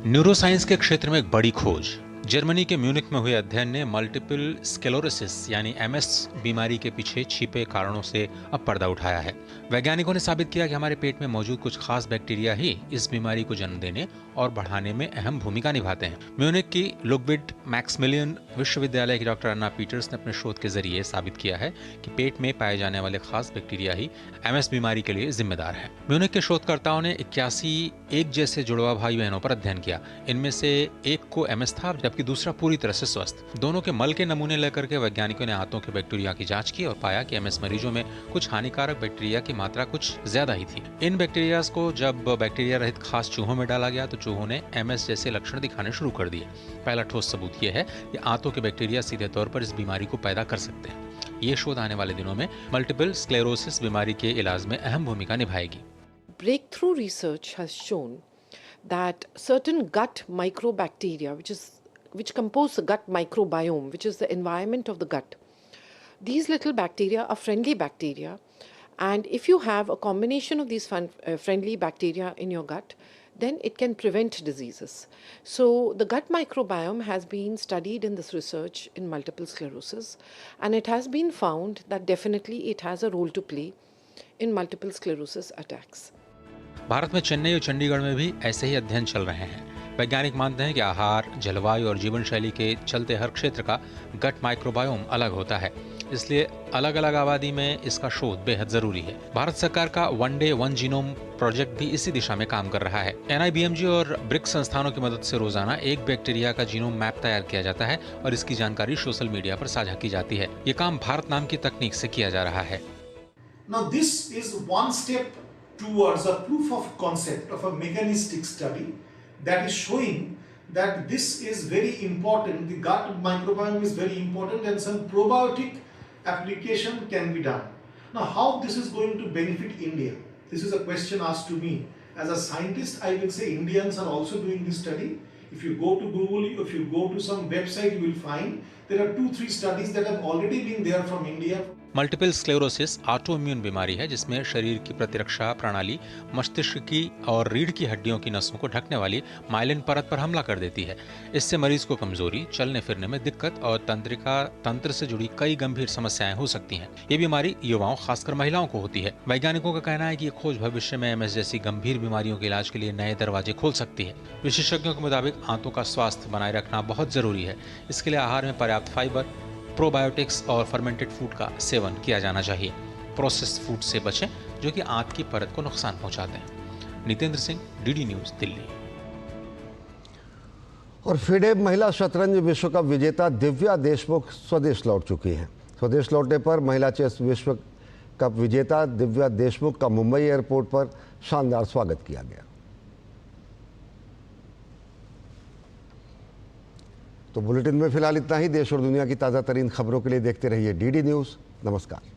न्यूरोसाइंस के क्षेत्र में एक बड़ी खोज। जर्मनी के म्यूनिख में हुए अध्ययन ने मल्टीपल स्क्लेरोसिस यानी MS बीमारी के पीछे छिपे कारणों से अब पर्दा उठाया है। वैज्ञानिकों ने साबित किया कि हमारे पेट में मौजूद कुछ खास बैक्टीरिया ही इस बीमारी को जन्म देने और बढ़ाने में अहम भूमिका निभाते हैं। म्यूनिख की लुडविग मैक्सिमिलियन विश्वविद्यालय की डॉक्टर अन्ना पीटर्स ने अपने शोध के जरिए साबित किया है कि पेट में पाए जाने वाले खास बैक्टीरिया ही MS बीमारी के लिए जिम्मेदार है। म्यूनिख के शोधकर्ताओं ने 81 एक जैसे जुड़वा भाई बहनों पर अध्ययन किया। इनमें से एक को MS था जबकि दूसरा पूरी तरह से स्वस्थ। दोनों के मल के नमूने लेकर के वैज्ञानिकों ने आंतों के बैक्टीरिया की जांच की और पाया कि MS मरीजों में कुछ हानिकारक बैक्टीरिया की मात्रा कुछ ज्यादा ही थी। इन बैक्टीरिया को जब बैक्टीरिया रहित खास चूहों में डाला गया तो चूहों ने MS जैसे लक्षण दिखाने शुरू कर दिए। पहला ठोस सबूत यह है कि आंतों के बैक्टीरिया सीधे तौर पर इस बीमारी को पैदा कर सकते हैं। ये शोध आने वाले दिनों में मल्टीपल स्क्लेरोसिस बीमारी के इलाज में अहम भूमिका निभाएगी। Breakthrough research has shown that certain gut microbacteria, which compose the gut microbiome, which is the environment of the gut, these little bacteria are friendly bacteria, and if you have a combination of these friendly bacteria in your gut, then it can prevent diseases. So the gut microbiome has been studied in this research in multiple sclerosis, and it has been found that definitely it has a role to play in multiple sclerosis attacks. Bharat में चेन्नई और चंडीगढ़ में भी ऐसे ही अध्ययन चल रहे हैं। वैज्ञानिक मानते हैं कि आहार, जलवायु और जीवन शैली के चलते हर क्षेत्र का गट माइक्रोबायोम अलग होता है, इसलिए अलग अलग आबादी में इसका शोध बेहद जरूरी है। भारत सरकार का one day one genome project भी इसी दिशा में काम कर रहा है। NIBMG और ब्रिक्स संस्थानों की मदद से रोजाना एक बैक्टीरिया का जीनोम मैप तैयार किया जाता है और इसकी जानकारी सोशल मीडिया पर साझा की जाती है। ये काम भारत नाम की तकनीक से किया जा रहा है। Now this is one step towards a proof of concept of a mechanistic study that is showing that this is very important. The gut microbiome is very important and some probiotic application can be done. Now how this is going to benefit India? This is a question asked to me. As a scientist, I will say Indians are also doing this study. If you go to Google, if you go to some website, you will find there are 2-3 studies that have already been there from India. Multiple sclerosis autoimmune बीमारी है जिसमें शरीर की प्रतिरक्षा प्रणाली मस्तिष्क की और रीढ़ की हड्डियों की नसों को ढकने वाली माइलिन परत पर हमला कर देती है। इससे मरीज को कमजोरी, चलने फिरने में दिक्कत और तंत्रिका तंत्र से जुड़ी कई गंभीर समस्याएं हो सकती हैं। ये बीमारी युवाओं खासकर महिलाओं को होती है। वैज्ञानिकों का कहना है कि ये खोज भविष्य में MS जैसी गंभीर बीमारियों के इलाज के लिए नए दरवाजे खोल सकती है। विशेषज्ञों के मुताबिक आंतों का स्वास्थ्य बनाए रखना बहुत जरूरी है। इसके लिए आहार में पर्याप्त फाइबर, प्रोबायोटिक्स और फर्मेंटेड फूड का सेवन किया जाना चाहिए। प्रोसेस्ड फूड से बचें जो कि आंत की परत को नुकसान पहुंचाते हैं। Nitendra Singh, DD news, Delhi. और FIDE महिला शतरंज विश्व कप विजेता दिव्या देशमुख स्वदेश लौट चुकी हैं। स्वदेश लौटने पर महिला चेस विश्व कप विजेता दिव्या देशमुख का मुंबई एयरपोर्ट पर शानदार स्वागत किया गया। तो बुलेटिन में फिलहाल इतना ही। देश और दुनिया की ताज़ा तरीन खबरों के लिए देखते रहिए DD न्यूज़। नमस्कार।